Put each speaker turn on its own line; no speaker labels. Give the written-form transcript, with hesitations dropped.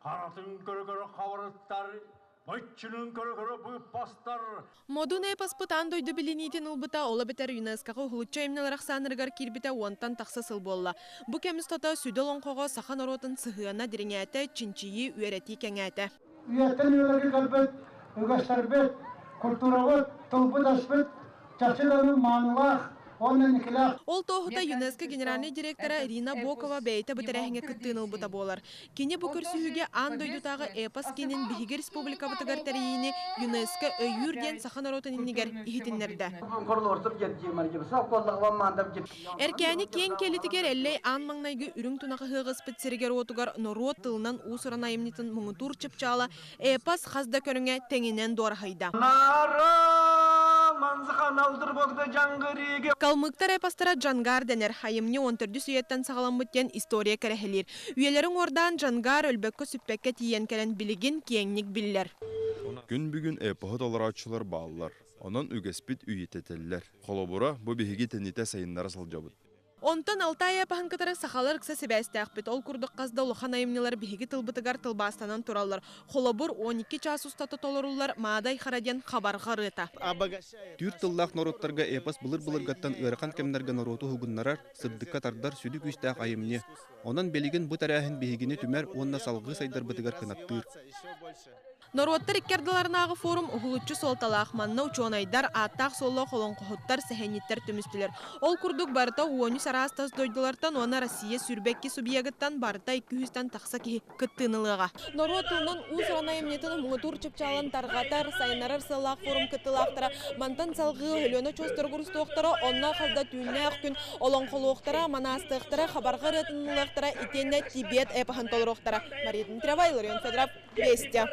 Karatın körü kavarıttar, Байтчының көрі бұйыппастар.
Модун эпаспытан дойду билинитин улбыта ола бетер ЮНЕСКО-ға хулутча имнелар ақсаныргар кирбіте уантан тақсы сыл болла. Бұ кеміз тота сүділ онқоға сақан оротын сығыяна диреңәті, чинчиyi үйерети кәңәті.
Үйеттен үйлерге кәлбет, үгәстәрбет, культурабет, тұлбыт аспет, чашыланы маңлақ,
Ол тоғыта ЮНЕСКО генеральный директора Ирина Бокова бәйті бұтырәхіңе күттіғыл бұта болар. Кені бұ көрсүйіге ан дойдутағы эпас кенін Биһиги республика бұтығар тәрейіні ЮНЕСКО өйірден сақан аротын иннігер ихетінлерді. Әркәні кен келітігер әлләй ан маңнайғы үрің тұнағы хығыз пітсерігер отығар норот тылынан усыран айымнетін мұңытур чыпчала эпас қазда көріңе тәңінен дуар хайда. Калмыктар эпастара Джангар денер хайымне 14 сүйеттен сағалан бүттен история кәрәхелер. Үйелерің ордан Джангар өлбөккі сүппәкке тиен кәрін білігін кеңнік білілер.
Күн бүгін эпохы доларатшылар бағылар. Онын үгеспит үйететелілер. Қолобыра бұ бігігі тәнеті сайынлары сылжабыд.
Онтан 6 ай апахынкытары сақалар кіса себәсті ақпет. Ол күрдік қазда ұлыған айымнелар бігі тылбытығар тылбастанан туралар. Қолабыр 12 час ұстаты толырулар маадай хараден қабарға рыта.
Түр тыллақ нороттарға эпас бұлыр-бұлырғаттан ұйарқан кемнерге нороту хугыннарар сырдыққа тардар сүдік үстәқ айымне. Онан белеген бұт әрәхін бігігіне түмәр онна салғы сайдар бұтығар қынаттыр.
Нороттар иккердаларынағы форум ұғылытчы солталақ манна учонайдар аттақ солла қолын қоғыттар сәхениттер түмістілер. Ол күрдік барыта уону сарастас дойдылартан оны Россия сүрбекке субъегіттан барыта 200-тан тақса ке күттініліға. Нороттылынан ұсырана емнетін мұңытур чыпчалан тарғатар сайынарар сылақ форум күттілақтара мантан салғы өлені чостыр күрістіқтара онна қалда түйінне ақкүн олон қолуқтара манастықтара хабарға ретініліктара итенне Тибет эпахын толырықтара. Мария Дмитриева, Иларион Федоров, Вестя.